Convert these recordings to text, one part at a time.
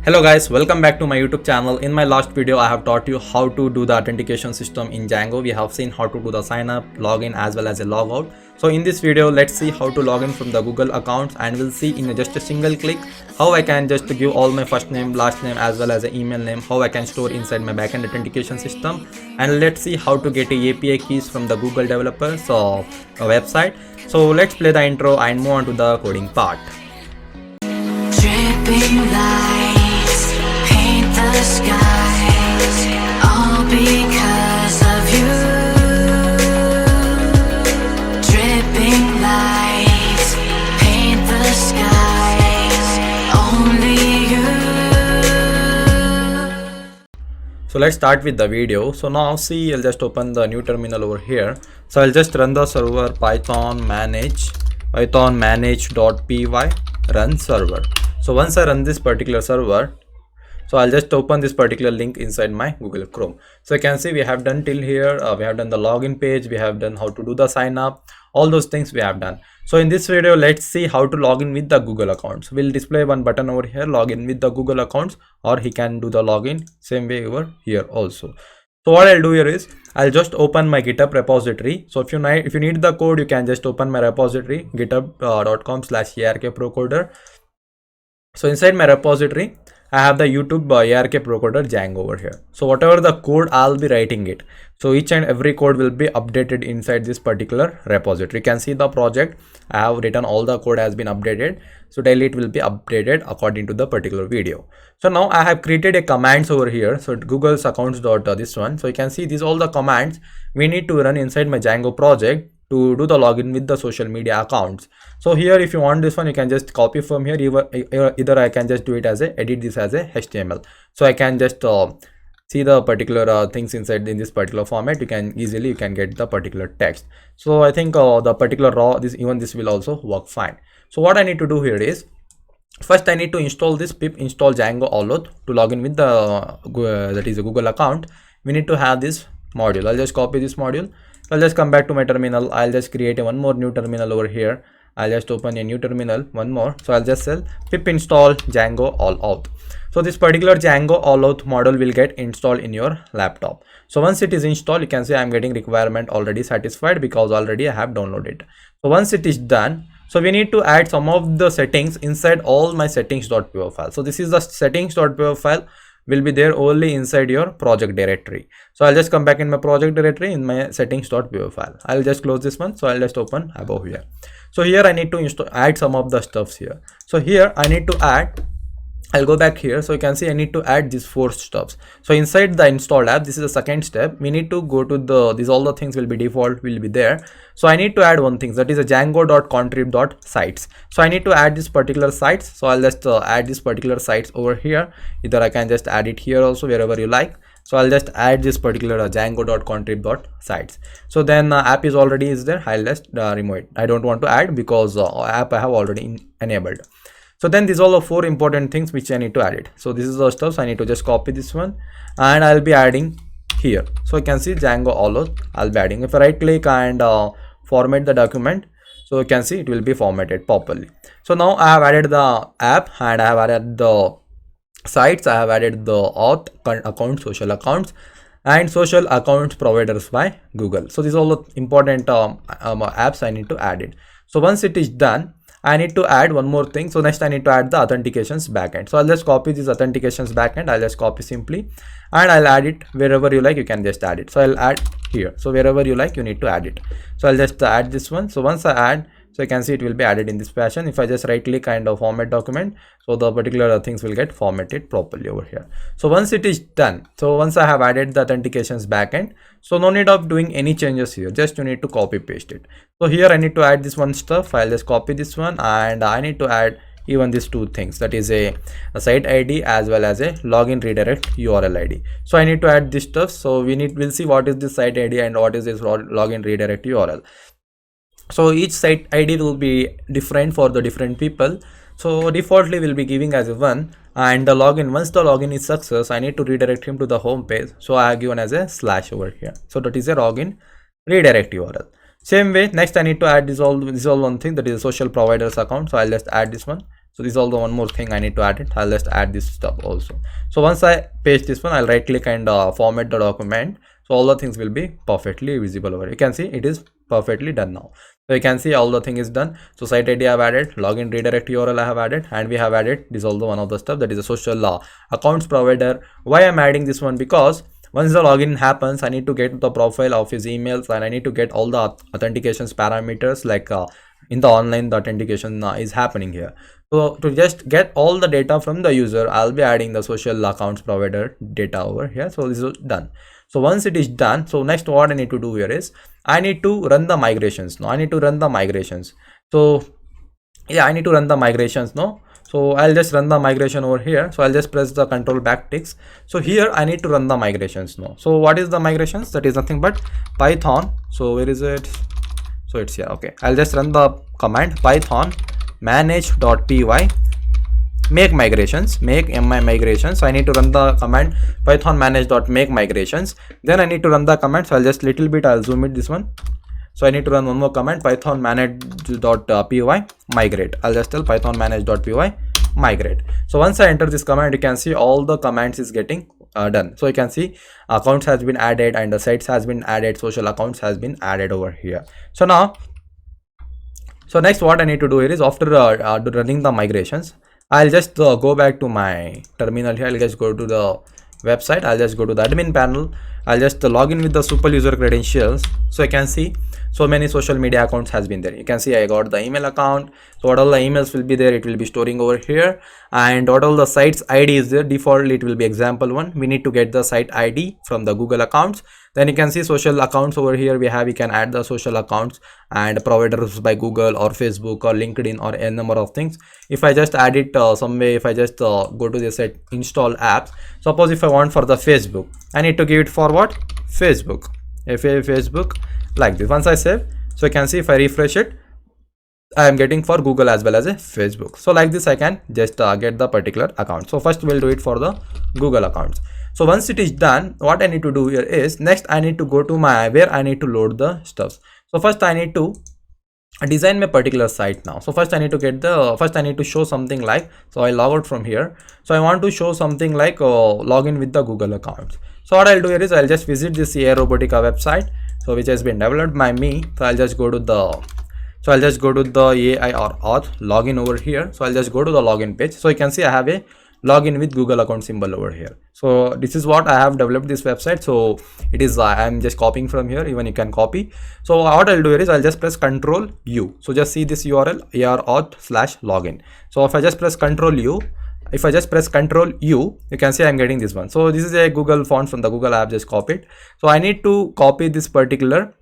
Hello guys, welcome back to my YouTube channel. In my last video, I have taught you how to do the authentication system in Django. We have seen how to do the sign up, login as well as a logout. So in this video, let's see how to log in from the Google accounts, and we'll see in just a single click how I can just give all my first name, last name as well as an email name, how I can store inside my backend authentication system, and let's see how to get a API keys from the Google developers website. So let's play the intro and move on to the coding part. Dripping lights paint the skies, all because of you. Dripping lights paint the skies, only you. So let's start with the video. So now see, I'll just open the new terminal over here. So I'll just run the server python manage.py run server. So once I run this particular server, so I'll just open this particular link inside my Google Chrome. So you can see we have done till here. We have done the login page. We have done how to do the sign up. All those things we have done. So in this video, let's see how to log in with the Google accounts. We'll display one button over here, log in with the Google accounts, or he can do the login same way over here also. So what I'll do here is I'll just open my GitHub repository. So if you need the code, you can just open my repository github.com/arkprocoder. So inside my repository, I have the YouTube ARK Procoder Django over here. So whatever the code, I'll be writing it. So each and every code will be updated inside this particular repository. You can see the project. I have written all the code has been updated. So daily it will be updated according to the particular video. So now I have created a commands over here. So Google's accounts dot this one. So you can see these all the commands we need to run inside my Django project to do the login with the social media accounts. So here, if you want this one, you can just copy from here. Either I can just do it as a edit this as a HTML. So I can just see the particular things inside in this particular format. You can get the particular text. So I think the particular raw this will also work fine. So what I need to do here is first I need to install this pip install Django Auth to log in with the that is a Google account. We need to have this module. I'll just copy this module. I'll just come back to my terminal. I'll just create one more new terminal over here. I'll just open a new terminal, one more. So I'll just say pip install Django Auth. So this particular Django Auth module will get installed in your laptop. So once it is installed, you can see I'm getting requirement already satisfied because already I have downloaded. So once it is done, so we need to add some of the settings inside all my settings.py file. So this is the settings.py file will be there only inside your project directory. So I'll just come back in my project directory in my settings.py file. I'll just close this one. So I'll just open above here. So here I need to add some of the stuffs here. So here I need to add, I'll go back here. So you can see I need to add these 4 stuffs. So inside the installed app, this is the second step. We need to go to these all the things will be default will be there. So I need to add one thing, that is a django.contrib.sites. So I need to add this particular sites. So I'll just add this particular sites over here. Either I can just add it here also wherever you like. So I'll just add this particular django.contrib.sites. So then app is already is there. I'll just remove it. I don't want to add because app I have already enabled. So then these are all the 4 important things which I need to add it. So this is the stuff. So I need to just copy this one and I'll be adding here. So you can see Django Auth I'll be adding. If I right click and format the document, so you can see it will be formatted properly. So now I have added the app and I have added the sites. I have added the auth account, social accounts and social accounts providers by Google. So these are all the important apps I need to add it. So once it is done, I need to add one more thing. So next I need to add the authentications backend. So I'll just copy this authentications backend. I'll just copy simply and I'll add it wherever you like. You can just add it. So I'll add here. So wherever you like, you need to add it. So I'll just add this one. So once I add, so you can see it will be added in this fashion. If I just right click and format document, so the particular things will get formatted properly over here. So once it is done, so once I have added the authentications backend, so no need of doing any changes here, just you need to copy paste it. So here I need to add this one stuff. I'll just copy this one and I need to add even these 2 things, that is a site ID as well as a login redirect URL ID. So I need to add this stuff. So we'll see what is this site ID and what is this login redirect URL. So each site ID will be different for the different people. So defaultly we'll be giving as a 1 and the login, once the login is success, I need to redirect him to the home page. So I have given as a / over here. So that is a login redirect URL. Same way, next I need to add this all one thing, that is a social providers account. So I'll just add this one. So this is also one more thing I need to add it. I'll just add this stuff also. So once I paste this one, I'll right click and format the document. So all the things will be perfectly visible over. You can see it is perfectly done now. So you can see all the thing is done. So site ID I have added, login redirect URL I have added, and we have added this also one of the stuff, that is a social accounts provider. Why I'm adding this one? Because once the login happens, I need to get the profile of his emails, and I need to get all the authentications parameters, like in the online the authentication is happening here. So to just get all the data from the user, I'll be adding the social accounts provider data over here. So this is done. So once it is done, so next what I need to do here is I need to run the migrations. Now I need to run the migrations. So yeah, I need to run the migrations now. So I'll just run the migration over here. So I'll just press the control backticks. So here I need to run the migrations now. So what is the migrations? That is nothing but Python. So where is it? So it's here. Okay, I'll just run the command Python manage.py make migrations, make mi migrations. So I need to run the command Python manage.make migrations. Then I need to run the command. So I'll just little bit, I'll zoom it this one. So I need to run one more command, Python manage.py migrate. I'll just tell Python manage.py migrate. So once I enter this command, you can see all the commands is getting done. So you can see accounts has been added, and the sites has been added, social accounts has been added over here. So now, so next what I need to do here is, after running the migrations, I'll just go back to my terminal here. I'll just go to the website. I'll just go to the admin panel. I'll just log in with the super user credentials. So I can see so many social media accounts has been there. You can see I got the email account. So what all the emails will be there, it will be storing over here. And what all the sites ID is there, default it will be example one. We need to get the site ID from the Google accounts. Then you can see social accounts over here. We can add the social accounts and providers by Google or Facebook or LinkedIn or a number of things. If I just add it some way, if I just go to the set install apps, suppose if I want for the Facebook, I need to give it for what? Facebook. Facebook, like this. Once I save, so you can see if I refresh it, I am getting for Google as well as a Facebook. So like this I can just get the particular account. So first we'll do it for the Google accounts. So once it is done, what I need to do here is, next I need to go to my where I need to load the stuff. So first I need to design my particular site now. So first I need to get the, first I need to show something like, so I log out from here. So I want to show something like login with the Google accounts. So what I'll do here is, I'll just visit this AI Robotica website, so which has been developed by me. So I'll just go to the, so I'll just go to the AI or auth login over here. So I'll just go to the login page. So you can see I have a login with Google account symbol over here. So this is what I have developed this website. So it is I'm just copying from here. Even you can copy. So what I'll do here is, I'll just press Control U. So just see this URL AR/login. So if I just press Control U, if I just press Control U, you can see I'm getting this one. So this is a Google font from the Google app, just copied. So I need to copy this particular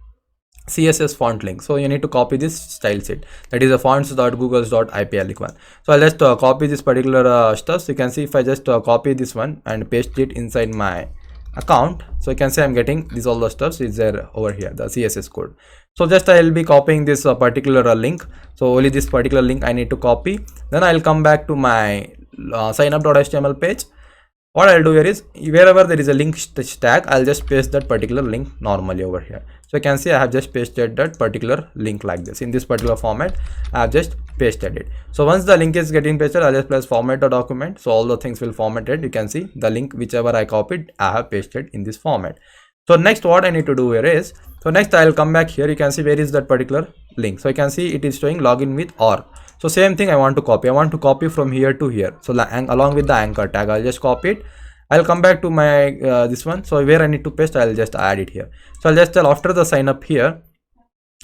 CSS font link. So you need to copy this style sheet, that is a fonts.googles.ipl1. So I'll just copy this particular stuff. So you can see if I just copy this one and paste it inside my account, so you can see I'm getting this, all the stuff is there over here, the CSS code. So just I'll be copying this particular link. So only this particular link I need to copy. Then I'll come back to my signup.html page. What I'll do here is, wherever there is a link tag, I'll just paste that particular link normally over here. So you can see I have just pasted that particular link like this in this particular format. I have just pasted it. So once the link is getting pasted, I'll just press format the document. So all the things will formatted. You can see the link whichever I copied, I have pasted in this format. So next what I need to do here is, so next I'll come back here. You can see where is that particular link. So you can see it is showing login with or. So same thing I want to copy. I want to copy from here to here. So along with the anchor tag, I'll just copy it. I'll come back to my this one. So where I need to paste, I'll just add it here. So I'll just tell after the sign up here.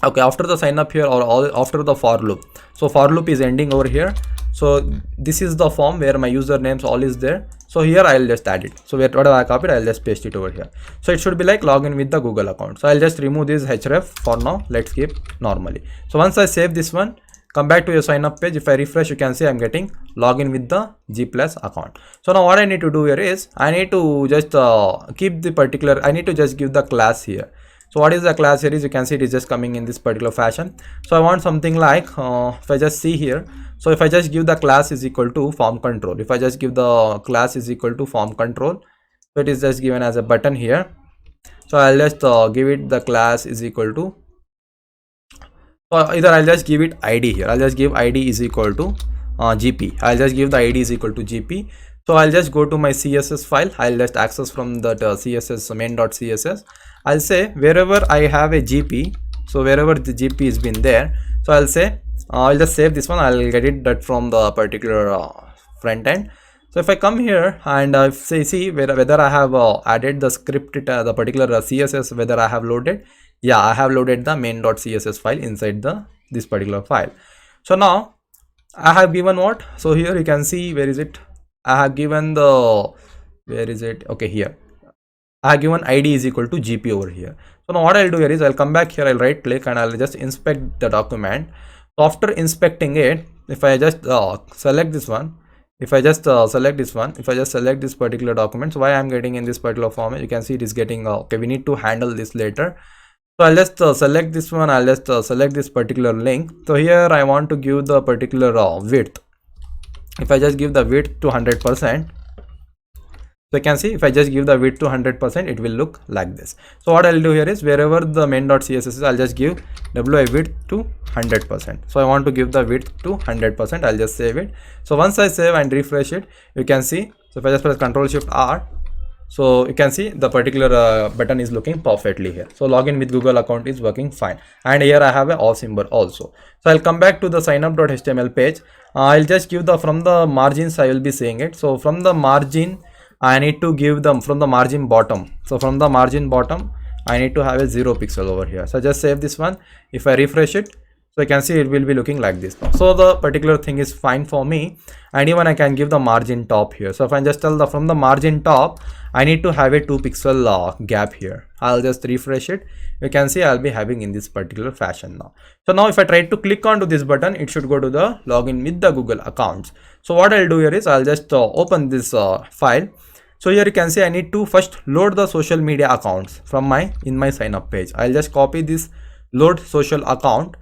Okay, after the sign up here, or after the for loop. So for loop is ending over here. So this is the form where my usernames all is there. So here I'll just add it. So whatever I copied, I'll just paste it over here. So it should be like login with the Google account. So I'll just remove this href for now. Let's keep normally. So once I save this one, come back to your sign up page. If I refresh, you can see I'm getting login with the G+ account. So now what I need to do here is, I need to just keep the particular, I need to just give the class here. So what is the class here is, you can see it is just coming in this particular fashion. So I want something like, if I just see here, so if I just give the class is equal to form control, if I just give the class is equal to form control, so it is just given as a button here. So I'll just give it the class is equal to, so either I'll just give it ID here. I'll just give ID is equal to GP. I'll just give the ID is equal to GP. So I'll just go to my CSS file. I'll just access from that CSS main.css. I'll say wherever I have a GP, so wherever the GP has been there, so I'll say I'll just save this one. I'll get it that from the particular front end. So if I come here and if I see whether I have added the script, the particular CSS, whether I have loaded, yeah, I have loaded the main.css file inside this particular file. So now I have given what? So here you can see, where is it? I have given the, where is it? Okay, here I have given ID is equal to GP over here. So now what I'll do here is I'll come back here, I'll right click and I'll just inspect the document. So after inspecting it, if I just select this one, if I just select this one, if I just select this particular document, so why I'm getting in this particular format, you can see it is getting okay, we need to handle this later. So I'll just select this one, I'll just select this particular link. So here I want to give the particular width. If I just give the width to 100%, so you can see if I just give the width to 100%, it will look like this. So what I'll do here is wherever the main.css is, I'll just give wi width to 100%. So I want to give the width to 100%. I'll just save it. So once I save and refresh it, you can see, so if I just press Ctrl Shift R, so you can see the particular button is looking perfectly here. So login with Google account is working fine. And here I have a auth symbol also. So I'll come back to the signup.html page. I'll just give the, from the margins I will be saying it. So from the margin, I need to give them from the margin bottom. So from the margin bottom, I need to have a 0 pixel over here. So just save this one. If I refresh it, so you can see it will be looking like this now. So the particular thing is fine for me, and even I can give the margin top here. So if I just tell the from the margin top, I need to have a 2 pixel gap here. I'll just refresh it. You can see I'll be having in this particular fashion now. So now if I try to click onto this button, it should go to the login with the Google accounts. So what I'll do here is I'll just open this file. So here you can see I need to first load the social media accounts from in my sign up page. I'll just copy this load social account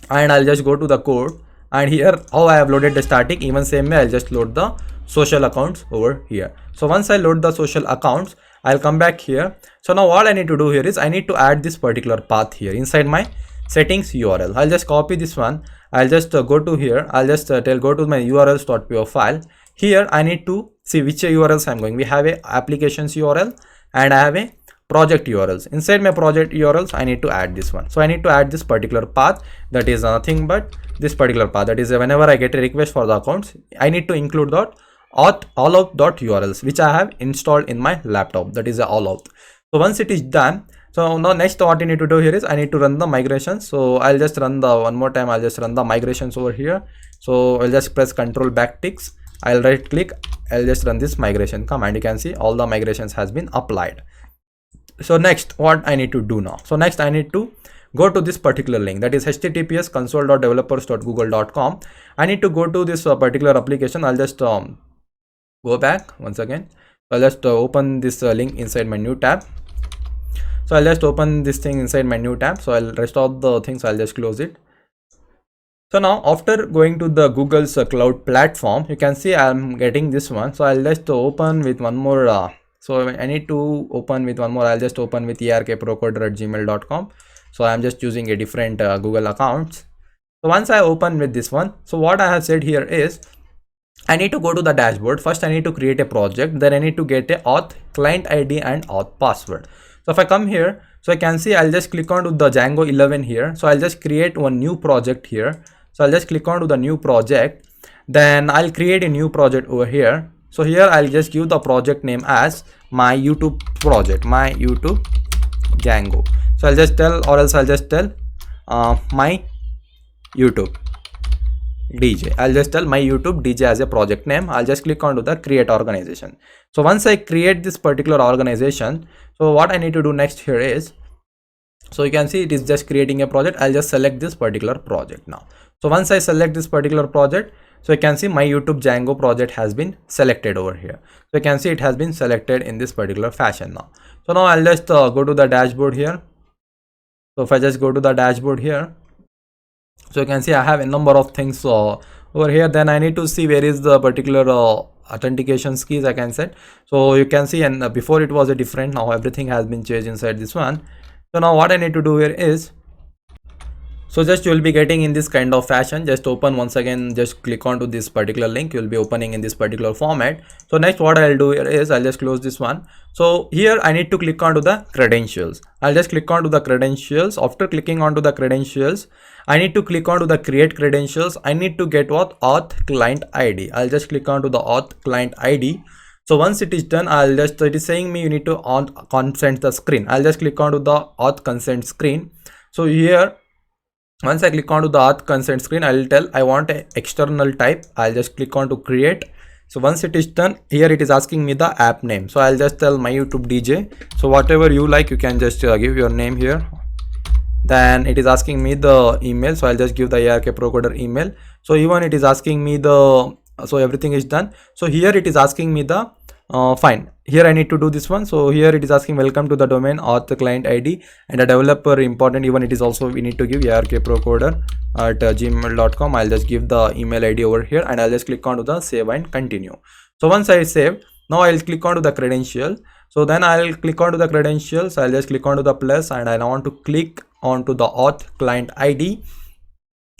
and I'll just go to the code, and here how I have loaded the static, even same way I'll just load the social accounts over here. So once I load the social accounts, I'll come back here. So now what I need to do here is I need to add this particular path here inside my settings URL. I'll just copy this one. I'll just go to here. I'll just go to my urls.py file. Here I need to see which URLs I'm going. We have a applications URL and I have a project URLs. Inside my project URLs, I need to add this one. So I need to add this particular path, that is nothing but this particular path. That is whenever I get a request for the accounts, I need to include that allout.urls, which I have installed in my laptop. That is a allout. So once it is done, so now next what I need to do here is I need to run the migrations. So I'll just run the one more time. I'll just run the migrations over here. So I'll just press Control backticks. I'll right click. I'll just run this migration command. You can see all the migrations has been applied. So next what I need to do now. So next I need to go to this particular link, that is https console.developers.google.com. I need to go to this particular application. I'll just go back once again. I'll just open this link inside my new tab. So I'll just open this thing inside my new tab. So I'll rest all the things. I'll just close it. So now after going to the Google's cloud platform, you can see I'm getting this one. So I'll just open with one more. So I need to open with one more. I'll just open with erkprocoder@gmail.com. So I'm just using a different Google accounts. So once I open with this one, so what I have said here is I need to go to the dashboard. First I need to create a project, then I need to get a auth client ID and auth password. So if I come here, so I can see I'll just click on to the Django 11 here. So I'll just create one new project here. So I'll just click on to the new project, then I'll create a new project over here. So here I'll just give the project name as my YouTube project, my YouTube Django. So I'll just tell, or else I'll just tell my YouTube DJ. I'll just tell my YouTube DJ as a project name. I'll just click on to the create organization. So once I create this particular organization, so what I need to do next here is, so you can see it is just creating a project. I'll just select this particular project now. So once I select this particular project, so you can see my YouTube Django project has been selected over here. So you can see it has been selected in this particular fashion now. So now I'll just go to the dashboard here. So if I just go to the dashboard here, so you can see I have a number of things over here. Then I need to see where is the particular authentication keys I can set. So you can see, and before it was a different, now everything has been changed inside this one. So now what I need to do here is, So just you will be getting in this kind of fashion. Just open once again, just click onto this particular link. You will be opening in this particular format. So next what I'll do here is I'll just close this one. So here I need to click onto the credentials. I'll just click onto the credentials. After clicking onto the credentials, I need to click onto the create credentials. I need to get what? Auth client ID. I'll just click onto the auth client ID. So once it is done, it is saying me you need to consent the screen. I'll just click onto the auth consent screen. So here, once I click onto the auth consent screen, I will tell I want a external type. I'll just click on to create. So once it is done, here it is asking me the app name. So I'll just tell my YouTube DJ. So whatever you like, you can just give your name here. Then it is asking me the email. So I'll just give the ARK Pro Coder email. So even it is asking me the, so everything is done. So here it is asking me the fine. Here I need to do this one. So here it is asking welcome to the domain auth client ID and a developer important. Even it is also we need to give arkprocoder at gmail.com. I'll just give the email ID over here and I'll just click on to the save and continue. So once I save, now I'll click on to the credential. So then I'll click on to the credentials. I'll just click on to the plus and I want to click onto the auth client ID.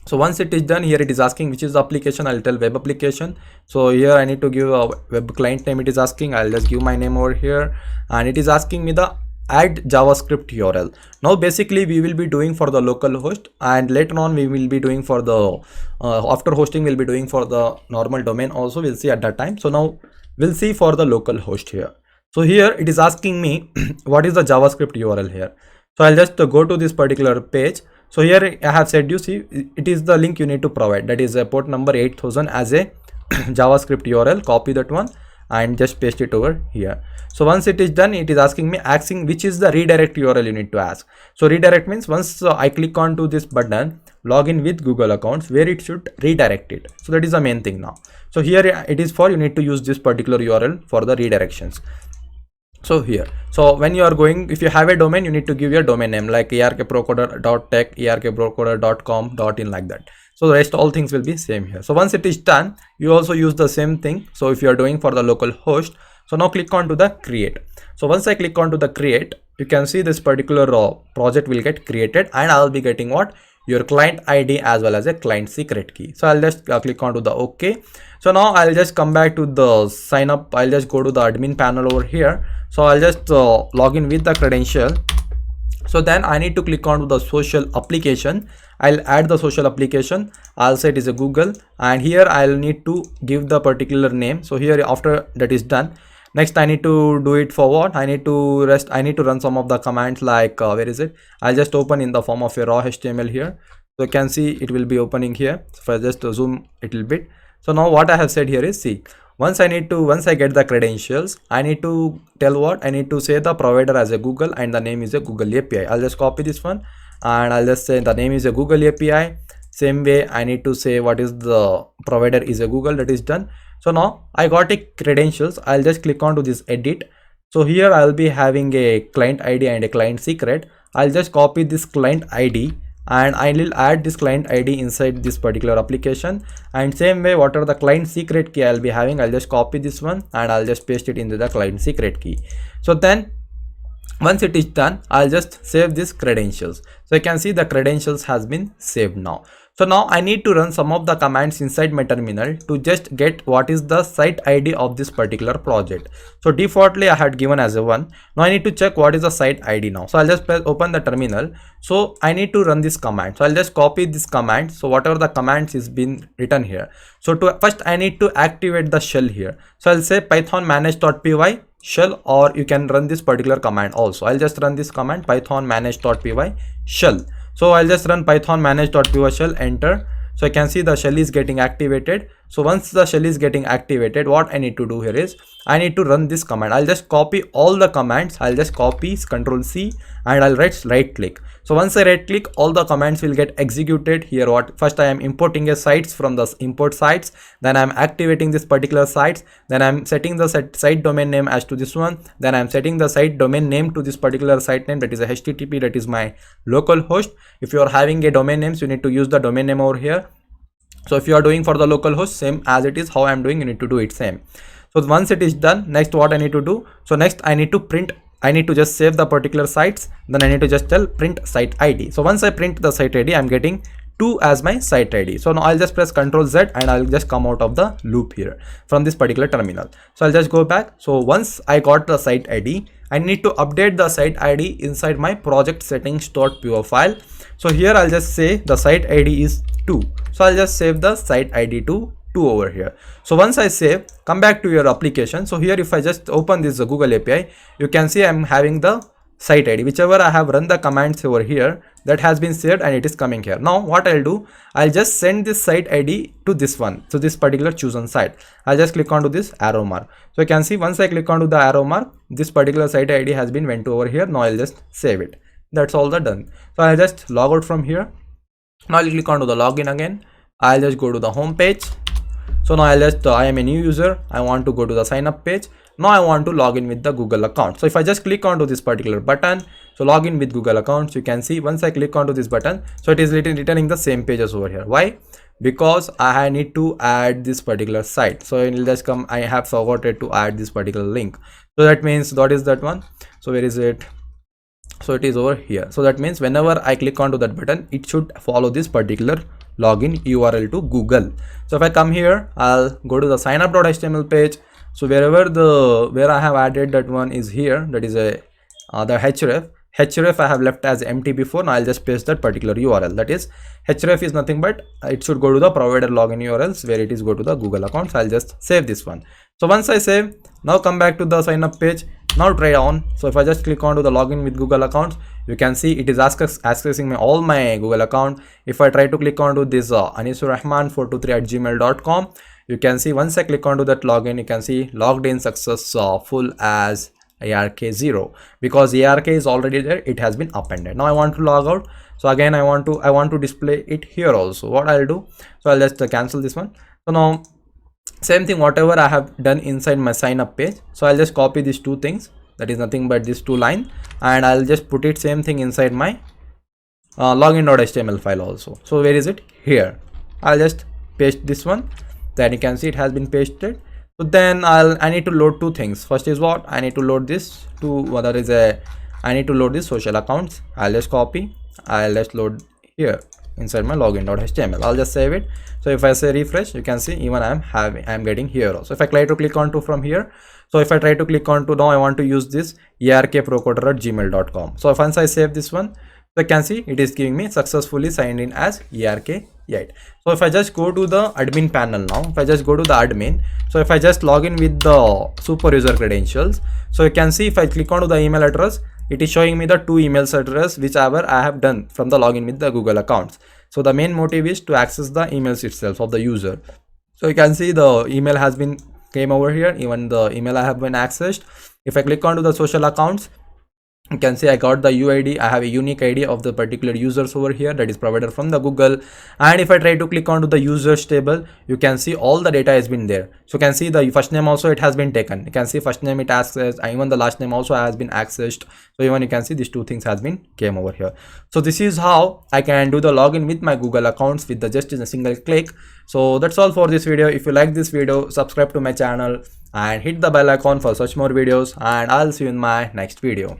So once it is done, here it is asking which is the application. I'll tell web application. So here I need to give a web client name. It is asking, I'll just give my name over here and it is asking me the add JavaScript URL. Now basically we will be doing for the local host and later on we will be doing for the after hosting we'll be doing for the normal domain also. We'll see at that time. So now we'll see for the local host here. So here it is asking me what is the JavaScript URL here. So I'll just go to this particular page. So here I have said, you see, it is the link you need to provide, that is a port number 8000 as a JavaScript URL. Copy that one and just paste it over here. So once it is done, it is asking which is the redirect URL you need to ask. So redirect means once I click on to this button, login with Google accounts, where it should redirect it. So that is the main thing now. So here it is for you need to use this particular URL for the redirections. So here, so when you are going, if you have a domain, you need to give your domain name like arkprocoder.tech, arkprocoder.com.in like that. So the rest all things will be same here. So once it is done, you also use the same thing. So if you are doing for the local host, so now click on to the create. So once I click on to the create, you can see this particular project will get created and I'll be getting what? Your client ID as well as a client secret key. So I'll just click on to the OK. So now I'll just come back to the sign up. I'll just go to the admin panel over here. So I'll just log in with the credential. So then I need to click on to the social application. I'll add the social application. I'll say it is a Google and here I'll need to give the particular name. So here after that is done, next I need to do it for what? I need to run some of the commands like where is it? I'll just open in the form of a raw HTML here. So you can see it will be opening here. So if I just zoom a little bit. So now what I have said here is, see, once I get the credentials, I need to tell what? I need to say the provider as a Google and the name is a Google API. I'll just copy this one and I'll just say the name is a Google API. Same way I need to say what is the provider is a Google. That is done. So now I got a credentials. I'll just click on to this edit. So here I'll be having a client ID and a client secret. I'll just copy this client ID and I will add this client ID inside this particular application, and same way whatever the client secret key I'll be having, I'll just copy this one and I'll just paste it into the client secret key. So then once it is done, I'll just save this credentials. So you can see the credentials has been saved now. So now I need to run some of the commands inside my terminal to just get what is the site ID of this particular project. So defaultly I had given as a 1. Now I need to check what is the site ID now. So I'll just open the terminal. So I need to run this command. So I'll just copy this command. So whatever the commands is been written here. So first I need to activate the shell here. So I'll say python manage.py shell, or you can run this particular command also. I'll just run this command python manage.py shell. So I'll just run python manage.py shell, enter. So I can see the shell is getting activated. So once the shell is getting activated, what I need to do here is I need to run this command. I'll just copy all the commands. I'll just copy Ctrl C and I'll right click. So once I right click, all the commands will get executed here. What first I am importing a sites from the import sites, then I'm activating this particular sites, then I'm setting the site domain name as to this one, then I'm setting the site domain name to this particular site name, that is a HTTP, that is my local host. If you are having a domain names, you need to use the domain name over here. So if you are doing for the local host, same as it is how I'm doing, you need to do it same. So once it is done, next what I need to do? So next I need to print I need to just save the particular sites, then I need to just tell print site ID. So once I print the site ID, I'm getting 2 as my site ID. So now I'll just press Ctrl Z and I'll just come out of the loop here from this particular terminal. So I'll just go back. So once I got the site ID, I need to update the site ID inside my project settings.py file. So here I'll just say the site ID is 2. So I'll just save the site ID to 2 over here. So once I save, come back to your application. So here if I just open this Google API, you can see I'm having the site ID, whichever I have run the commands over here, that has been saved and it is coming here. Now what I'll do, I'll just send this site ID to this one, so this particular chosen site. I'll just click onto this arrow mark. So you can see once I click onto the arrow mark, this particular site ID has been went over here. Now I'll just save it. That's all that done. So I'll just log out from here. Now I'll click onto the login again. I'll just go to the home page. So now I'll just I am a new user. I want to go to the sign up page. Now I want to log in with the Google account. So if I just click onto this particular button, so log in with Google accounts, you can see once I click onto this button, so it is returning the same pages over here. Why? Because I need to add this particular site. So it will just come, I have forgotten to add this particular link. So that means what is that one? So where is it? So it is over here. So that means whenever I click onto that button, it should follow this particular login URL to Google. So if I come here, I'll go to the signup.html page. So where I have added that one is here, that is the href I have left as empty before. Now I'll just paste that particular URL. That is href is nothing but it should go to the provider login URLs where it is go to the Google account. So I'll just save this one. So once I save, now come back to the sign up page. Now try on. So if I just click on to the login with Google accounts, you can see it is accessing all my Google account. If I try to click on to this anisurrahman423@gmail.com, you can see once I click onto that login, you can see logged in successful as ARK0, because ARK is already there, it has been appended. Now I want to log out. So again I want to display it here also. What I'll do, so I'll just cancel this one. So now same thing, whatever I have done inside my sign up page, so I'll just copy these two things, that is nothing but these two lines, and I'll just put it same thing inside my login.html file also. So where is it? Here. I'll just paste this one. Then you can see it has been pasted. So then I need to load two things. First is what? I need to load this I need to load this social accounts. I'll just copy. I'll just load here inside my login.html. I'll just save it. So if I say refresh, you can see even I'm getting here also. If I try to click onto from here, so if I try to click onto, now I want to use this arkprocoder@gmail.com. So once I save this one, so you can see it is giving me successfully signed in as ARK8. So if I just go to the admin panel now, if I just go to the admin, so if I just log in with the super user credentials, so you can see if I click onto the email address, it is showing me the two emails address whichever I have done from the login with the Google accounts. So the main motive is to access the emails itself of the user. So you can see the email has been came over here, even the email I have been accessed. If I click onto the social accounts, you can see I got the UID. I have a unique ID of the particular users over here that is provided from the Google. And if I try to click onto the users table, you can see all the data has been there. So you can see the first name also it has been taken. You can see first name it accessed, and even the last name also has been accessed. So even you can see these two things has been came over here. So this is how I can do the login with my Google accounts with the just in a single click. So that's all for this video. If you like this video, subscribe to my channel and hit the bell icon for such more videos, and I'll see you in my next video.